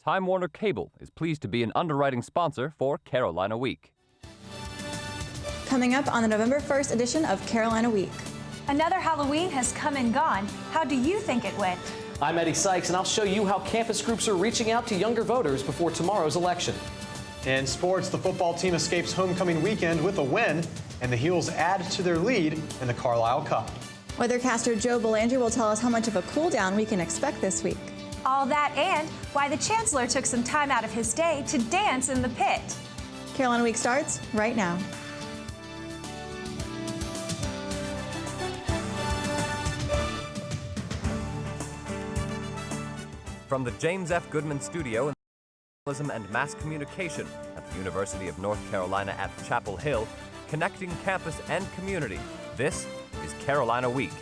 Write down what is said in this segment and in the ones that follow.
Time Warner Cable is pleased to be an underwriting sponsor for Carolina Week. Coming up on the November 1st edition of Carolina Week. Another Halloween has come and gone. How do you think it went? I'm Eddie Sykes, and I'll show you how campus groups are reaching out to younger voters before tomorrow's election. In sports, the football team escapes homecoming weekend with a win, and the Heels add to their lead in the Carlisle Cup. Weathercaster Joe Belanger will tell us how much of a cool down we can expect this week. All that and why the Chancellor took some time out of his day to dance in the pit. Carolina Week starts right now. From the James F. Goodman Studio in Journalism and Mass Communication at the University of North Carolina at Chapel Hill, connecting campus and community, this is Carolina Week.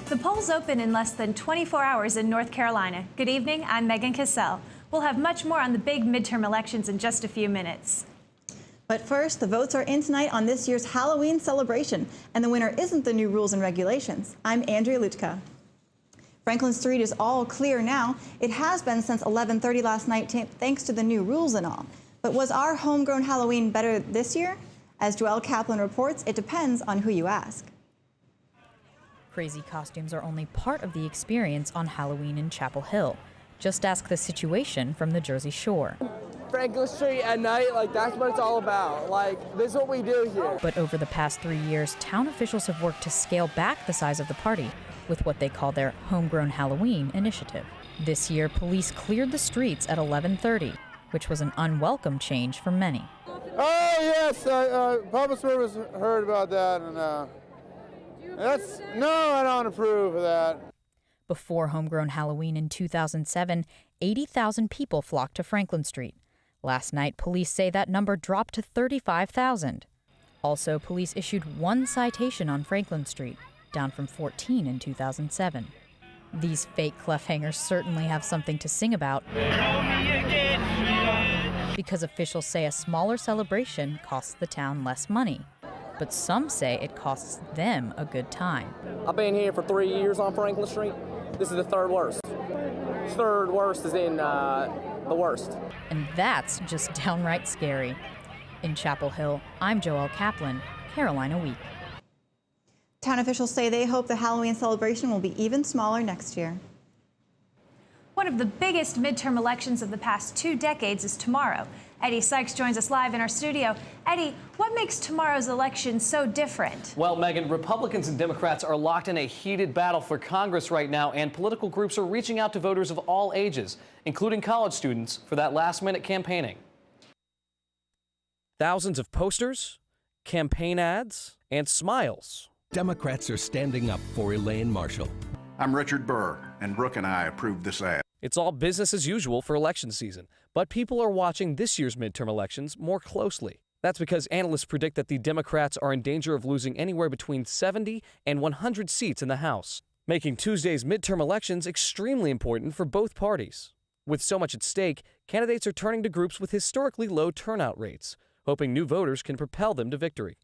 The polls open in less than 24 hours in North Carolina. Good evening, I'm Megan Cassell. We'll have much more on the big midterm elections in just a few minutes. But first, the votes are in tonight on this year's Halloween celebration, and the winner isn't the new rules and regulations. I'm Andrea Lutka. Franklin Street is all clear now. It has been since 11:30 last night, thanks to the new rules and all. But was our homegrown Halloween better this year? As Joelle Kaplan reports, it depends on who you ask. Crazy costumes are only part of the experience on Halloween in Chapel Hill. Just ask the situation from the Jersey Shore. Franklin Street at night, that's what it's all about. This is what we do here. But over the past 3 years, town officials have worked to scale back the size of the party with what they call their Homegrown Halloween initiative. This year, police cleared the streets at 11:30, which was an unwelcome change for many. Oh, yes, public service heard about that, and no, I don't approve of that. Before Homegrown Halloween in 2007, 80,000 people flocked to Franklin Street. Last night, police say that number dropped to 35,000. Also, police issued 1 citation on Franklin Street, down from 14 in 2007. These fake cliffhangers certainly have something to sing about, because officials say a smaller celebration costs the town less money. But some say it costs them a good time. I've been here for 3 years on Franklin Street. This is the third worst. Third worst is in the worst. And that's just downright scary. In Chapel Hill, I'm Joelle Kaplan, Carolina Week. Town officials say they hope the Halloween celebration will be even smaller next year. One of the biggest midterm elections of the past 2 decades is tomorrow. Eddie Sykes joins us live in our studio. Eddie, what makes tomorrow's election so different? Well, Megan, Republicans and Democrats are locked in a heated battle for Congress right now, and political groups are reaching out to voters of all ages, including college students, for that last-minute campaigning. Thousands of posters, campaign ads, and smiles. Democrats are standing up for Elaine Marshall. I'm Richard Burr, and Brooke and I approved this ad. It's all business as usual for election season, but people are watching this year's midterm elections more closely. That's because analysts predict that the Democrats are in danger of losing anywhere between 70 and 100 seats in the House, making Tuesday's midterm elections extremely important for both parties. With so much at stake, candidates are turning to groups with historically low turnout rates, hoping new voters can propel them to victory.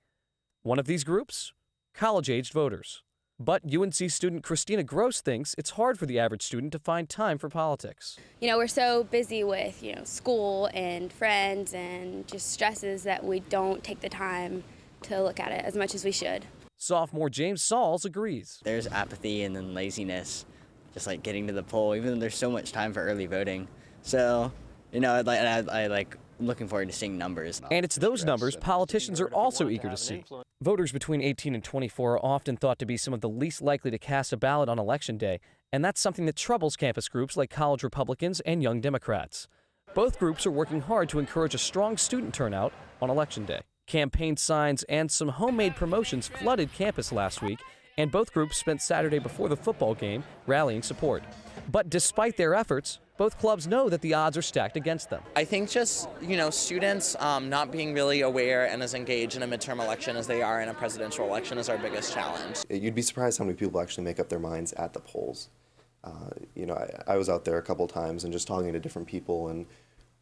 One of these groups? College-aged voters. But UNC student Christina Gross thinks it's hard for the average student to find time for politics. We're so busy with, school and friends and just stresses that we don't take the time to look at it as much as we should. Sophomore James Sauls agrees. There's apathy and then laziness, just getting to the poll, even though there's so much time for early voting. So, I looking forward to seeing numbers. And it's those numbers politicians are also eager to see. Voters between 18 and 24 are often thought to be some of the least likely to cast a ballot on Election Day, and that's something that troubles campus groups like college Republicans and Young Democrats. Both groups are working hard to encourage a strong student turnout on Election Day. Campaign signs and some homemade promotions flooded campus last week, and both groups spent Saturday before the football game rallying support. But despite their efforts, both clubs know that the odds are stacked against them. I think just, students not being really aware and as engaged in a midterm election as they are in a presidential election is our biggest challenge. You'd be surprised how many people actually make up their minds at the polls. I was out there a couple times and just talking to different people, and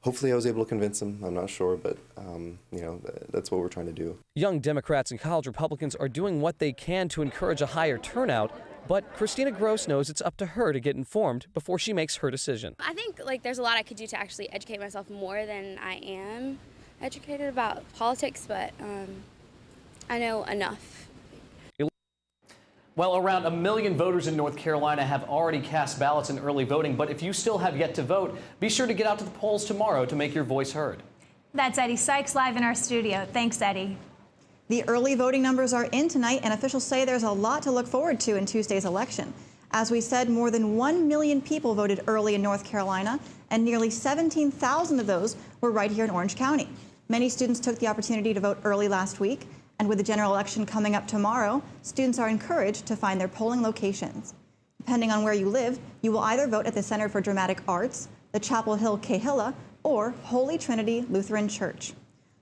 hopefully I was able to convince them. I'm not sure, but that's what we're trying to do. Young Democrats and college Republicans are doing what they can to encourage a higher turnout, But Christina Gross knows it's up to her to get informed before she makes her decision. I think there's a lot I could do to actually educate myself more than I am educated about politics, but I know enough. Well, around 1 million voters in North Carolina have already cast ballots in early voting, but if you still have yet to vote, be sure to get out to the polls tomorrow to make your voice heard. That's Eddie Sykes live in our studio. Thanks, Eddie. The early voting numbers are in tonight, and officials say there's a lot to look forward to in Tuesday's election. As we said, more than 1 million people voted early in North Carolina, and nearly 17,000 of those were right here in Orange County. Many students took the opportunity to vote early last week, and with the general election coming up tomorrow, students are encouraged to find their polling locations. Depending on where you live, you will either vote at the Center for Dramatic Arts, the Chapel Hill Kahilla, or Holy Trinity Lutheran Church.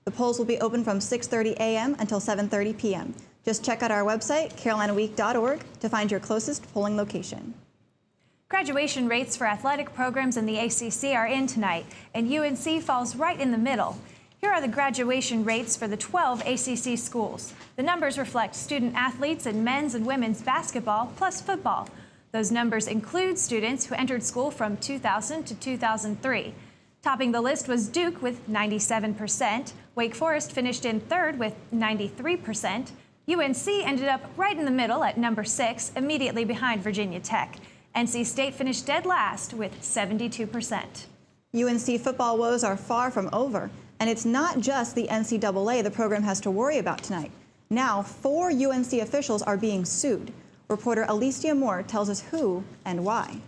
The polls will be open from 6:30 a.m. until 7:30 p.m. Just check out our website, carolinaweek.org, to find your closest polling location. Graduation rates for athletic programs in the ACC are in tonight, and UNC falls right in the middle. Here are the graduation rates for the 12 ACC schools. The numbers reflect student athletes in men's and women's basketball plus football. Those numbers include students who entered school from 2000 to 2003. Topping the list was Duke with 97%. Wake Forest finished in third with 93%. UNC ended up right in the middle at number 6, immediately behind Virginia Tech. NC State finished dead last with 72%. UNC football woes are far from over, and it's not just the NCAA the program has to worry about tonight. Now, 4 UNC officials are being sued. Reporter Alicia Moore tells us who and why.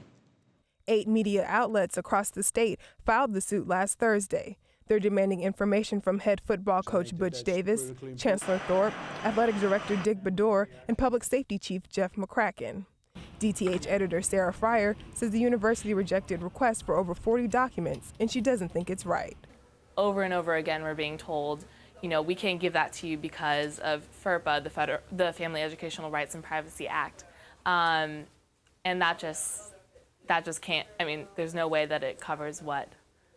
8 media outlets across the state filed the suit last Thursday. They're demanding information from head football coach Butch Davis, Chancellor Thorpe, athletic director Dick Bedore, and public safety chief Jeff McCracken. DTH editor Sarah Fryer says the university rejected requests for over 40 documents, and she doesn't think it's right. Over and over again, we're being told, we can't give that to you because of FERPA, the Family Educational Rights and Privacy Act. And that just can't, there's no way that it covers what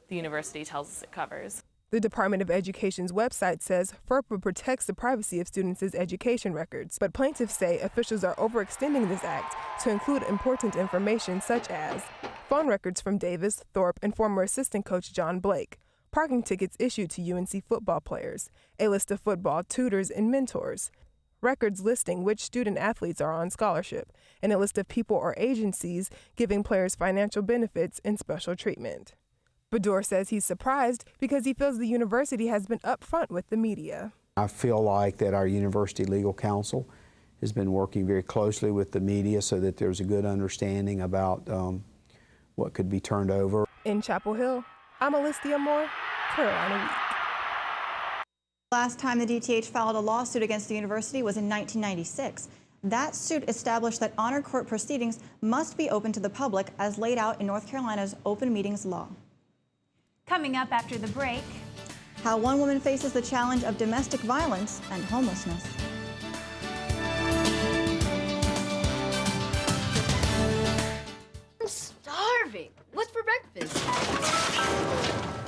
the university tells us it covers. The Department of Education's website says FERPA protects the privacy of students' education records, but plaintiffs say officials are overextending this act to include important information such as phone records from Davis, Thorpe, and former assistant coach John Blake, parking tickets issued to UNC football players, a list of football tutors and mentors, records listing which student athletes are on scholarship, and a list of people or agencies giving players financial benefits and special treatment. Bedore says he's surprised because he feels the university has been upfront with the media. I feel like that our university legal counsel has been working very closely with the media so that there's a good understanding about what could be turned over. In Chapel Hill, I'm Alicia Moore, Carolina Week. Last time the DTH filed a lawsuit against the university was in 1996. That suit established that honor court proceedings must be open to the public as laid out in North Carolina's open meetings law. Coming up after the break, how one woman faces the challenge of domestic violence and homelessness. I'm starving. What's for breakfast?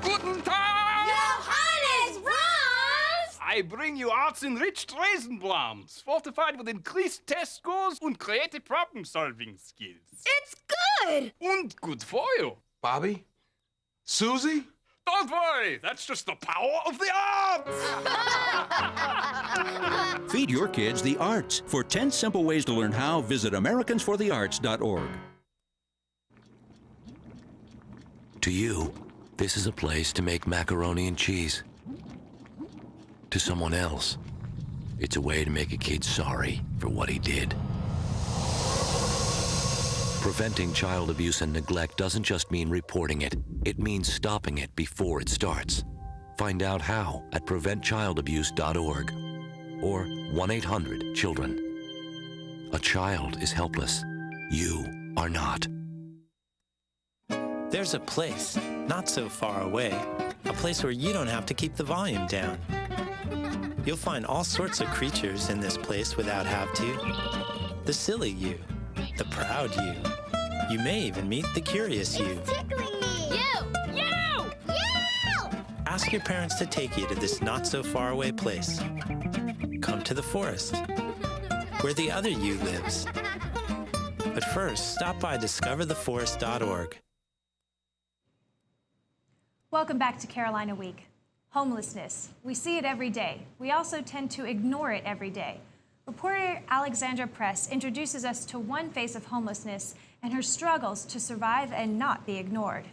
Guten Tag! Johannes, Franz! I bring you arts-enriched Raisinblams, fortified with increased test scores and creative problem-solving skills. It's good! And good for you. Bobby? Susie? Don't worry, that's just the power of the arts! Feed your kids the arts. For 10 simple ways to learn how, visit americansforthearts.org. To you, this is a place to make macaroni and cheese. To someone else, it's a way to make a kid sorry for what he did. Preventing child abuse and neglect doesn't just mean reporting it. It means stopping it before it starts. Find out how at preventchildabuse.org or 1-800-CHILDREN. A child is helpless. You are not. There's a place not so far away, a place where you don't have to keep the volume down. You'll find all sorts of creatures in this place without have to. The silly you, the proud you. You may even meet the curious you. It's tickling me! You! Ask your parents to take you to this not so far away place. Come to the forest, where the other you lives. But first, stop by discovertheforest.org. Welcome back to Carolina Week. Homelessness. We see it every day. We also tend to ignore it every day. Reporter Alexandra Press introduces us to one face of homelessness and her struggles to survive and not be ignored.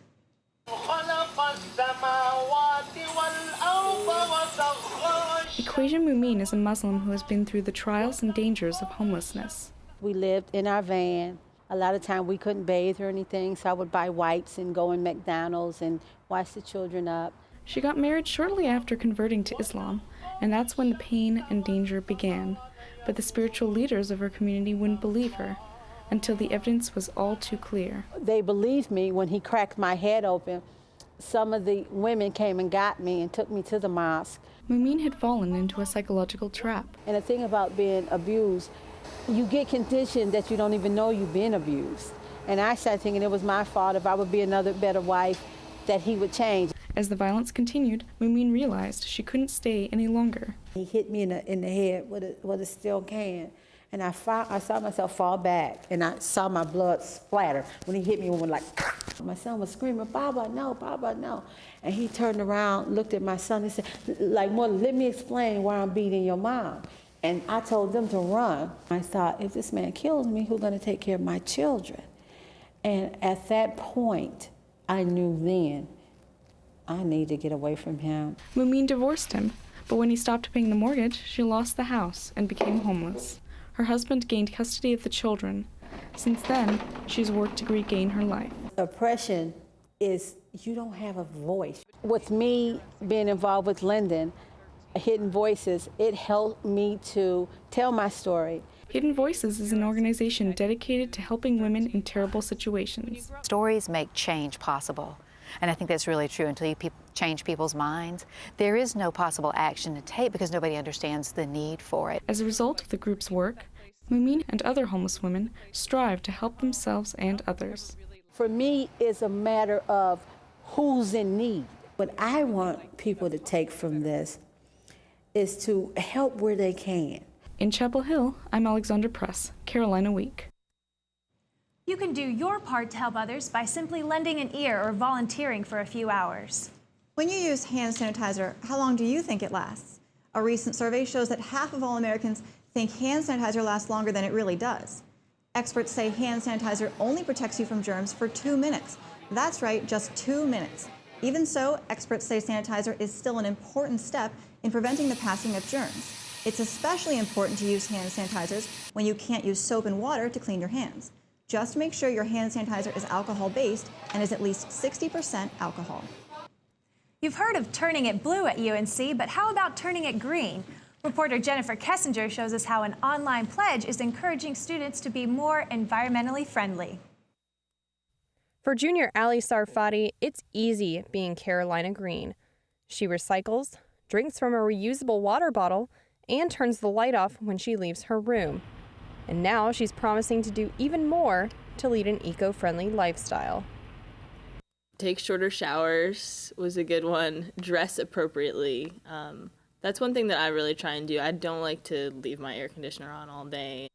Equation Mumin is a Muslim who has been through the trials and dangers of homelessness. We lived in our van. A lot of time we couldn't bathe or anything, so I would buy wipes and go in McDonald's and wash the children up. She got married shortly after converting to Islam, and that's when the pain and danger began. But the spiritual leaders of her community wouldn't believe her until the evidence was all too clear. They believed me when he cracked my head open. Some of the women came and got me and took me to the mosque. Mumin had fallen into a psychological trap. And the thing about being abused, you get conditioned that you don't even know you've been abused. And I started thinking it was my fault. If I would be another better wife, that he would change. As the violence continued, Mumin realized she couldn't stay any longer. He hit me in the head with a steel can. And I saw myself fall back, and I saw my blood splatter. When he hit me, it went like, my son was screaming, Baba, no, Baba, no. And he turned around, looked at my son, and said, like, Mother, let me explain why I'm beating your mom. And I told them to run. I thought, if this man kills me, who's gonna take care of my children? And at that point, I knew then, I need to get away from him. Mumin divorced him, but when he stopped paying the mortgage, she lost the house and became homeless. Her husband gained custody of the children. Since then, she's worked to regain her life. Oppression is you don't have a voice. With me being involved with Linden, Hidden Voices, it helped me to tell my story. Hidden Voices is an organization dedicated to helping women in terrible situations. Stories make change possible. And I think that's really true. Until you change people's minds, there is no possible action to take because nobody understands the need for it. As a result of the group's work, Mumin and other homeless women strive to help themselves and others. For me, it's a matter of who's in need. What I want people to take from this is to help where they can. In Chapel Hill, I'm Alexandra Press, Carolina Week. You can do your part to help others by simply lending an ear or volunteering for a few hours. When you use hand sanitizer, how long do you think it lasts? A recent survey shows that half of all Americans think hand sanitizer lasts longer than it really does. Experts say hand sanitizer only protects you from germs for 2 minutes. That's right, just 2 minutes. Even so, experts say sanitizer is still an important step in preventing the passing of germs. It's especially important to use hand sanitizers when you can't use soap and water to clean your hands. Just make sure your hand sanitizer is alcohol-based and is at least 60% alcohol. You've heard of turning it blue at UNC, but how about turning it green? Reporter Jennifer Kessinger shows us how an online pledge is encouraging students to be more environmentally friendly. For junior Ali Sarfati, it's easy being Carolina green. She recycles, drinks from a reusable water bottle, and turns the light off when she leaves her room. And now she's promising to do even more to lead an eco-friendly lifestyle. Take shorter showers was a good one. Dress appropriately. That's one thing that I really try and do. I don't like to leave my air conditioner on all day.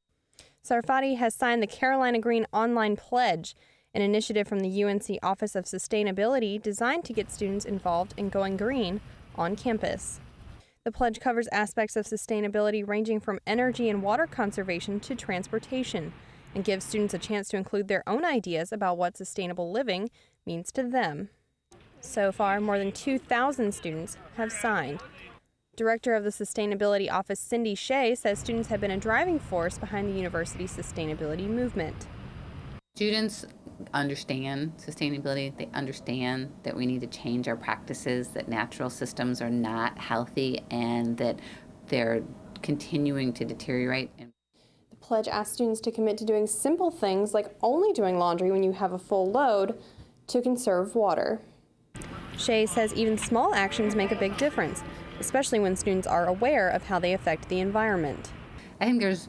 Sarfati has signed the Carolina Green Online Pledge, an initiative from the UNC Office of Sustainability designed to get students involved in going green on campus. The pledge covers aspects of sustainability ranging from energy and water conservation to transportation, and gives students a chance to include their own ideas about what sustainable living means to them. So far, more than 2,000 students have signed. Director of the Sustainability Office, Cindy Shea, says students have been a driving force behind the university's sustainability movement. Students understand sustainability. They understand that we need to change our practices, that natural systems are not healthy, and that they're continuing to deteriorate. The pledge asks students to commit to doing simple things like only doing laundry when you have a full load to conserve water. Shea says even small actions make a big difference, especially when students are aware of how they affect the environment. I think there's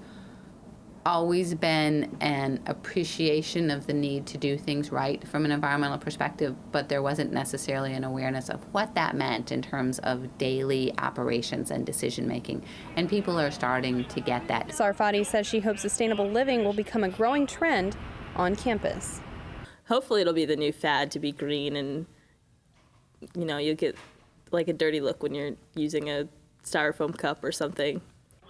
always been an appreciation of the need to do things right from an environmental perspective, but there wasn't necessarily an awareness of what that meant in terms of daily operations and decision making. And people are starting to get that. Sarfati says she hopes sustainable living will become a growing trend on campus. Hopefully it'll be the new fad to be green, and you'll get like a dirty look when you're using a styrofoam cup or something.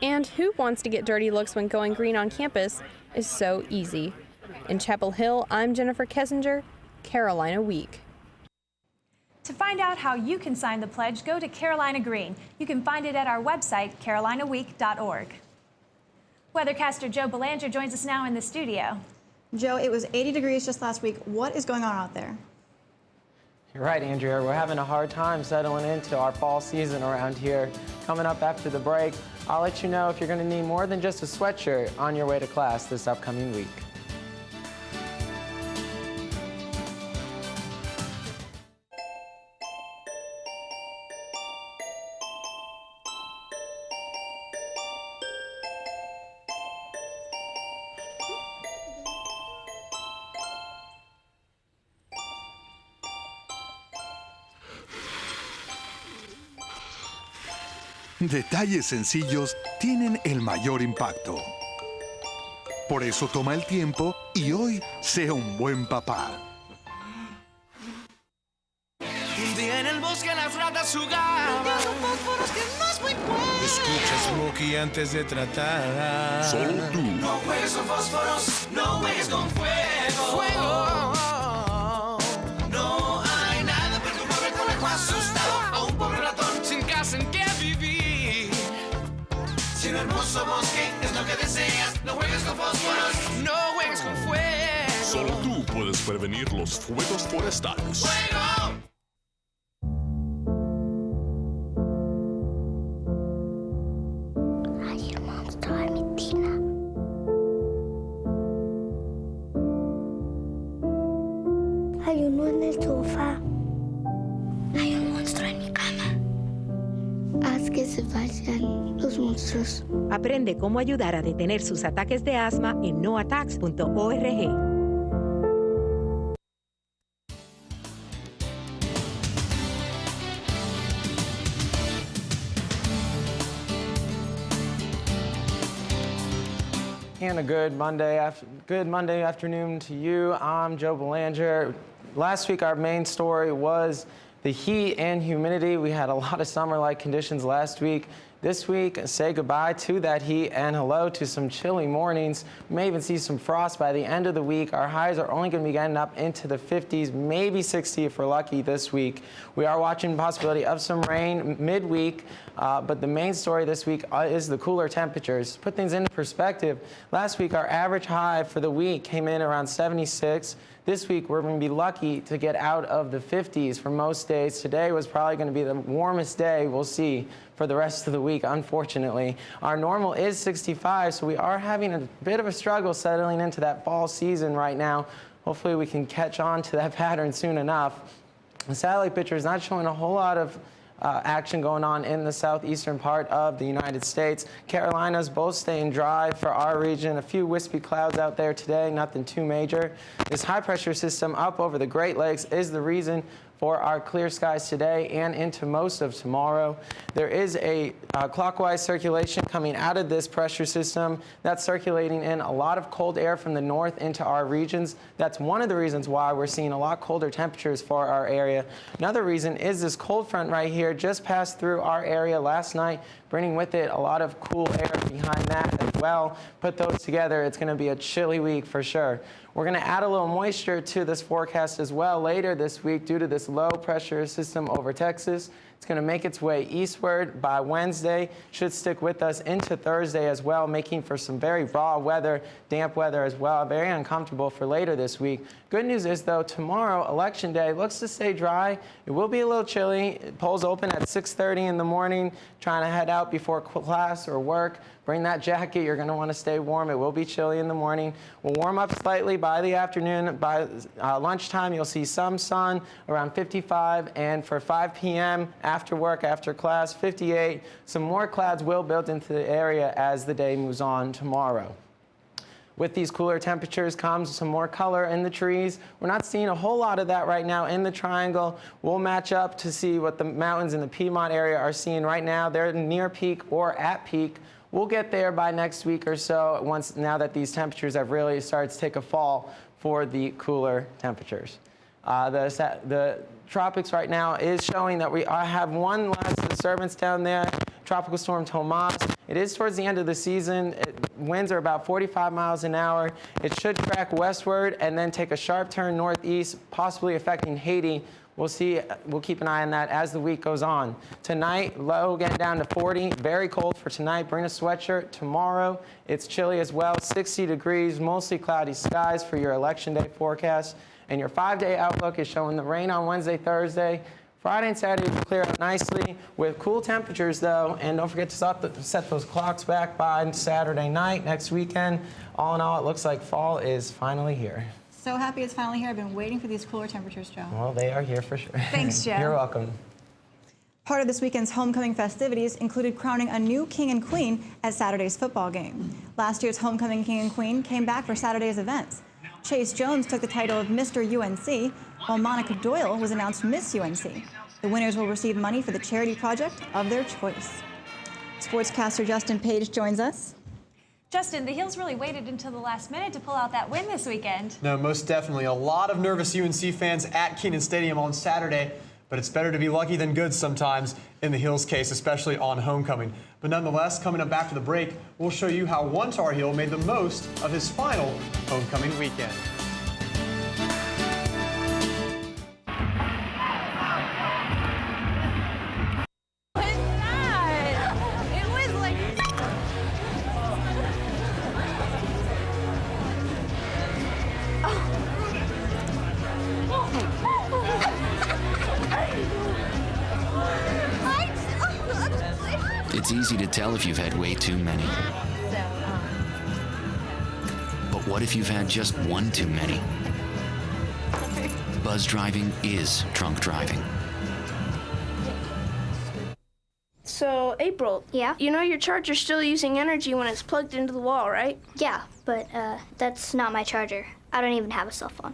And who wants to get dirty looks when going green on campus is so easy. In Chapel Hill, I'm Jennifer Kessinger, Carolina Week. To find out how you can sign the pledge, go to Carolina Green. You can find it at our website, carolinaweek.org. Weathercaster Joe Belanger joins us now in the studio. Joe, it was 80 degrees just last week. What is going on out there? You're right, Andrea. We're having a hard time settling into our fall season around here. Coming up after the break, I'll let you know if you're going to need more than just a sweatshirt on your way to class this upcoming week. Detalles sencillos tienen el mayor impacto. Por eso toma el tiempo y hoy sea un buen papá. Un día en el bosque las ratas jugaban. Fósforos que no es muy bueno. Escucha Smokey antes de tratar. Solo tú. No juegues con fósforos, no juegues con fuego. Fuego. No hay nada para tu pobre conejo asustado. A un pobre ratón sin casa en que vivir. Si un hermoso bosque es lo que deseas, no juegues con fósforos, no juegues con fuego. Solo tú puedes prevenir los fuegos forestales. ¡Fuego! Hay un monstruo en mi tina. Hay uno en el sofá. Hay un monstruo en mi cama. Haz que se vayan los monstruos. Aprende cómo ayudar a detener sus ataques de asma en noattacks.org. And a good Monday afternoon to you. I'm Joe Belanger. Last week, our main story was the heat and humidity. We had a lot of summer-like conditions last week. This week, say goodbye to that heat and hello to some chilly mornings. We may even see some frost by the end of the week. Our highs are only going to be getting up into the 50s, maybe 60 if we're lucky this week. We are watching the possibility of some rain midweek, but the main story this week is the cooler temperatures. To put things into perspective, last week our average high for the week came in around 76. This week, we're going to be lucky to get out of the 50s for most days. Today was probably going to be the warmest day we'll see for the rest of the week, unfortunately. Our normal is 65, so we are having a bit of a struggle settling into that fall season right now. Hopefully, we can catch on to that pattern soon enough. The satellite picture is not showing a whole lot of action going on in the southeastern part of the United States. Carolinas both staying dry for our region. A few wispy clouds out there today, nothing too major. This high pressure system up over the Great Lakes is the reason for our clear skies today and into most of tomorrow. There is a clockwise circulation coming out of this pressure system that's circulating in a lot of cold air from the north into our regions. That's one of the reasons why we're seeing a lot colder temperatures for our area. Another reason is this cold front right here just passed through our area last night, bringing with it a lot of cool air behind that as well. Put those together, it's going to be a chilly week for sure. We're going to add a little moisture to this forecast as well later this week due to this low pressure system over Texas. It's going to make its way eastward by Wednesday, should stick with us into Thursday as well, making for some very raw weather, damp weather as well, very uncomfortable for later this week. Good news is, though, tomorrow, Election Day, looks to stay dry. It will be a little chilly. Polls open at 6:30 in the morning, trying to head out before class or work. Bring that jacket. You're going to want to stay warm. It will be chilly in the morning. We'll warm up slightly by the afternoon. By lunchtime, you'll see some sun, around 55. And for 5 p.m., after work, after class, 58. Some more clouds will build into the area as the day moves on tomorrow. With these cooler temperatures comes some more color in the trees. We're not seeing a whole lot of that right now in the triangle. We'll match up to see what the mountains in the Piedmont area are seeing right now. They're near peak or at peak. We'll get there by next week or so, now that these temperatures have really started to take a fall for the cooler temperatures. The tropics right now is showing that we have one last disturbance down there, Tropical Storm Tomas. It is towards the end of the season. Winds are about 45 miles an hour. It should track westward and then take a sharp turn northeast, possibly affecting Haiti. We'll see. We'll keep an eye on that as the week goes on. Tonight, low getting down to 40. Very cold for tonight. Bring a sweatshirt. Tomorrow, it's chilly as well. 60 degrees, mostly cloudy skies for your Election Day forecast. And your 5-day outlook is showing the rain on Wednesday, Thursday. Friday and Saturday will clear up nicely with cool temperatures, though. And don't forget to set those clocks back by Saturday night next weekend. All in all, it looks like fall is finally here. So happy it's finally here. I've been waiting for these cooler temperatures, Joe. Well, they are here for sure. Thanks, Joe. You're welcome. Part of this weekend's homecoming festivities included crowning a new king and queen at Saturday's football game. Last year's homecoming king and queen came back for Saturday's events. Chase Jones took the title of Mr. UNC, while Monica Doyle was announced Miss UNC. The winners will receive money for the charity project of their choice. Sportscaster Justin Page joins us. Justin, the Heels really waited until the last minute to pull out that win this weekend. No, most definitely. A lot of nervous UNC fans at Kenan Stadium on Saturday, but it's better to be lucky than good sometimes in the Heels' case, especially on homecoming. But nonetheless, coming up after the break, we'll show you how one Tar Heel made the most of his final homecoming weekend. It's easy to tell if you've had way too many. But what if you've had just one too many? Buzz driving is drunk driving. So, April. Yeah? You know your charger's still using energy when it's plugged into the wall, right? Yeah, but that's not my charger. I don't even have a cell phone.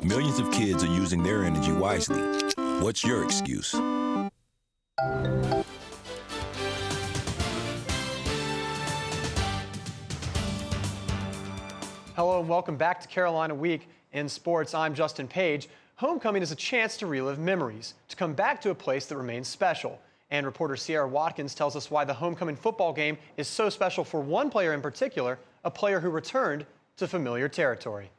Millions of kids are using their energy wisely. What's your excuse? Hello and welcome back to Carolina Week in Sports. I'm Justin Page. Homecoming is a chance to relive memories, to come back to a place that remains special. And reporter Sierra Watkins tells us why the homecoming football game is so special for one player in particular, a player who returned to familiar territory.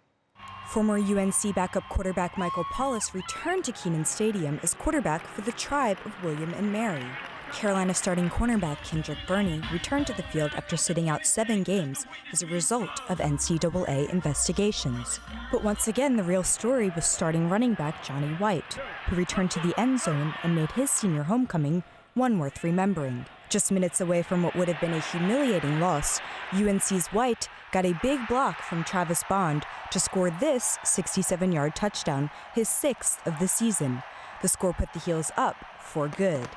Former UNC backup quarterback Michael Paulus returned to Kenan Stadium as quarterback for the tribe of William and Mary. Carolina starting cornerback Kendrick Burney returned to the field after sitting out 7 games as a result of NCAA investigations. But once again, the real story was starting running back Johnny White, who returned to the end zone and made his senior homecoming one worth remembering. Just minutes away from what would have been a humiliating loss, UNC's White got a big block from Travis Bond to score this 67-yard touchdown, his 6th of the season. The score put the Heels up for good.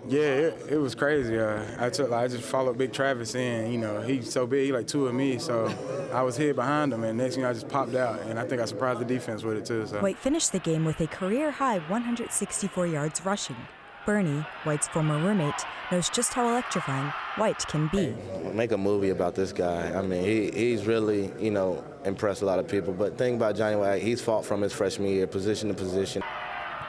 Yeah, it was crazy. I just followed Big Travis in. You know, he's so big, he like 2 of me, so I was hid behind him, and next thing I just popped out, and I think I surprised the defense with it too. So. White finished the game with a career-high 164 yards rushing. Bernie, White's former roommate, knows just how electrifying White can be. Make a movie about this guy. I mean, he's really, impressed a lot of people. But the thing about Johnny White, he's fought from his freshman year, position to position.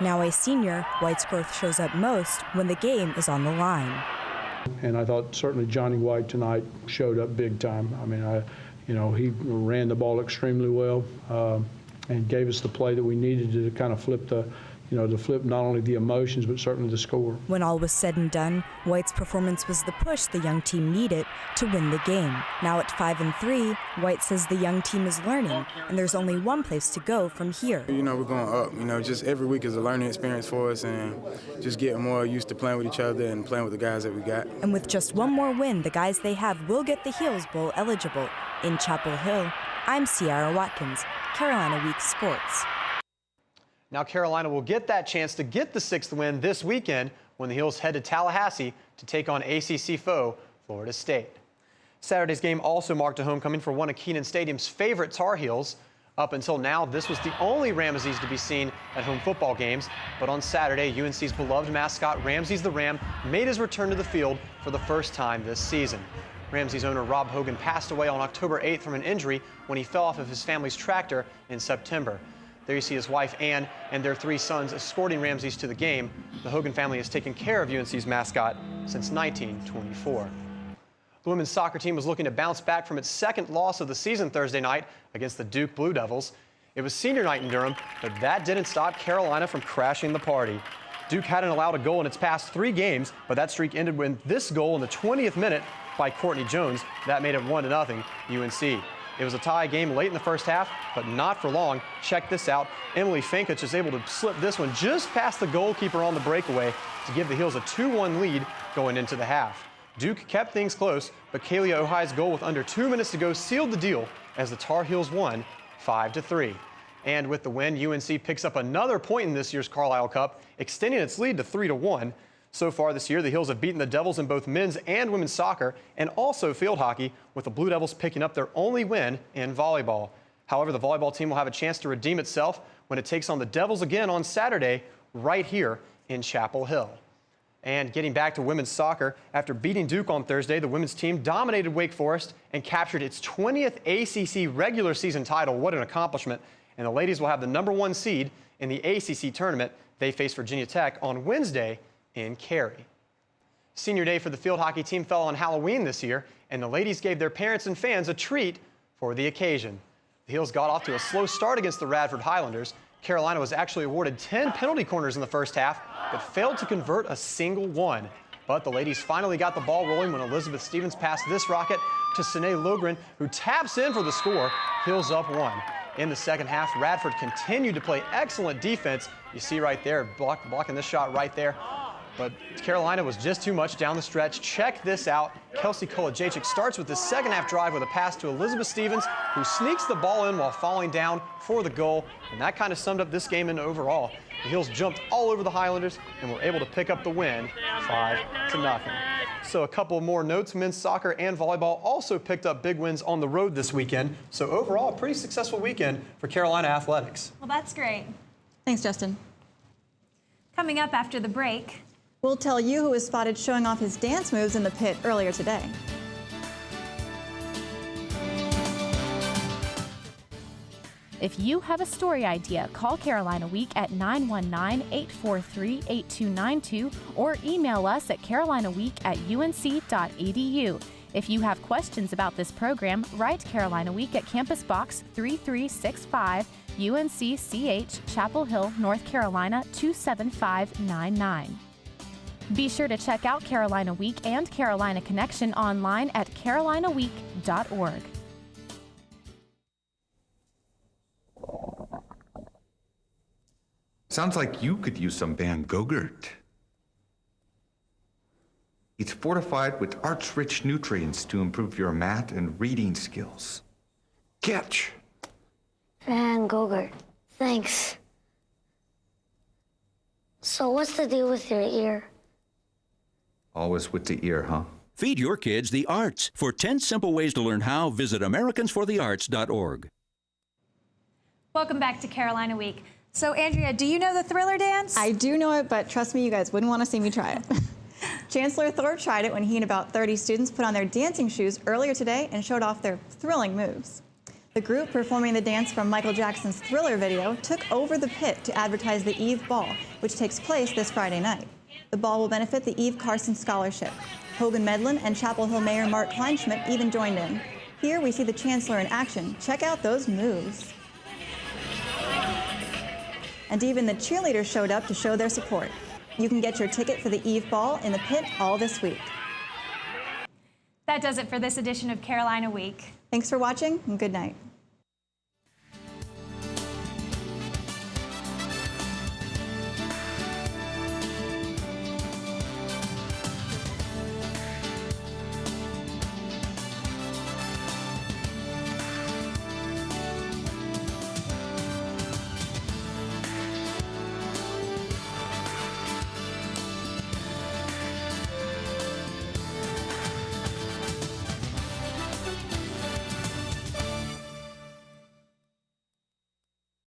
Now a senior, White's growth shows up most when the game is on the line. And I thought certainly Johnny White tonight showed up big time. I mean, he ran the ball extremely well and gave us the play that we needed to kind of flip the to flip not only the emotions, but certainly the score. When all was said and done, White's performance was the push the young team needed to win the game. Now at 5-3, White says the young team is learning, and there's only one place to go from here. We're going up. Just every week is a learning experience for us, and just getting more used to playing with each other and playing with the guys that we got. And with just one more win, the guys they have will get the Heels Bowl eligible. In Chapel Hill, I'm Ciara Watkins, Carolina Week Sports. Now Carolina will get that chance to get the 6th win this weekend when the Heels head to Tallahassee to take on ACC foe Florida State. Saturday's game also marked a homecoming for one of Kenan Stadium's favorite Tar Heels. Up until now, this was the only Ramesses to be seen at home football games, but on Saturday, UNC's beloved mascot Ramses the Ram made his return to the field for the first time this season. Ramses owner Rob Hogan passed away on October 8th from an injury when he fell off of his family's tractor in September. There you see his wife, Ann, and their 3 sons escorting Ramses to the game. The Hogan family has taken care of UNC's mascot since 1924. The women's soccer team was looking to bounce back from its 2nd loss of the season Thursday night against the Duke Blue Devils. It was senior night in Durham, but that didn't stop Carolina from crashing the party. Duke hadn't allowed a goal in its past 3 games, but that streak ended with this goal in the 20th minute by Courtney Jones. That made it 1-0 UNC. It was a tie game late in the first half, but not for long. Check this out. Emily Fankich is able to slip this one just past the goalkeeper on the breakaway to give the Heels a 2-1 lead going into the half. Duke kept things close, but Kaylia Ohai's goal with under 2 minutes to go sealed the deal as the Tar Heels won 5-3. And with the win, UNC picks up another point in this year's Carlisle Cup, extending its lead to 3-1. So far this year, the Heels have beaten the Devils in both men's and women's soccer and also field hockey, with the Blue Devils picking up their only win in volleyball. However, the volleyball team will have a chance to redeem itself when it takes on the Devils again on Saturday right here in Chapel Hill. And getting back to women's soccer, after beating Duke on Thursday, the women's team dominated Wake Forest and captured its 20th ACC regular season title. What an accomplishment. And the ladies will have the #1 seed in the ACC tournament. They face Virginia Tech on Wednesday in Cary. Senior day for the field hockey team fell on Halloween this year, and the ladies gave their parents and fans a treat for the occasion. The Heels got off to a slow start against the Radford Highlanders. Carolina was actually awarded 10 penalty corners in the first half, but failed to convert a single one. But the ladies finally got the ball rolling when Elizabeth Stevens passed this rocket to Sine Logren, who taps in for the score. Heels up 1. In the second half, Radford continued to play excellent defense. You see right there, blocking this shot right there. But Carolina was just too much down the stretch. Check this out. Kelsey Kolodziejczyk starts with the second half drive with a pass to Elizabeth Stevens, who sneaks the ball in while falling down for the goal. And that kind of summed up this game in overall. The Heels jumped all over the Highlanders and were able to pick up the win 5-0. So a couple more notes. Men's soccer and volleyball also picked up big wins on the road this weekend. So overall, a pretty successful weekend for Carolina athletics. Well, that's great. Thanks, Justin. Coming up after the break, we'll tell you who was spotted showing off his dance moves in the pit earlier today. If you have a story idea, call Carolina Week at 919-843-8292 or email us at carolinaweek@unc.edu. If you have questions about this program, write Carolina Week at Campus Box 3365, UNC-CH, Chapel Hill, North Carolina 27599. Be sure to check out Carolina Week and Carolina Connection online at carolinaweek.org. Sounds like you could use some Van Gogurt. It's fortified with arts-rich nutrients to improve your math and reading skills. Catch! Van Gogurt, thanks. So what's the deal with your ear? Always with the ear, huh? Feed your kids the arts. For 10 simple ways to learn how, visit AmericansForTheArts.org. welcome back to Carolina Week. So, Andrea, do you know the Thriller dance? I do know it, but trust me, you guys wouldn't want to see me try it. Chancellor Thorpe tried it when he and about 30 students put on their dancing shoes earlier today and showed off their thrilling moves. The group performing the dance from Michael Jackson's Thriller video took over the pit to advertise the Eve Ball, which takes place this Friday night. The ball will benefit the Eve Carson Scholarship. Hogan Medlin and Chapel Hill Mayor Mark Kleinschmidt even joined in. Here we see the Chancellor in action. Check out those moves. and even the cheerleaders showed up to show their support. You can get your ticket for the Eve Ball in the pit all this week. That does it for this edition of Carolina Week. Thanks for watching, and good night.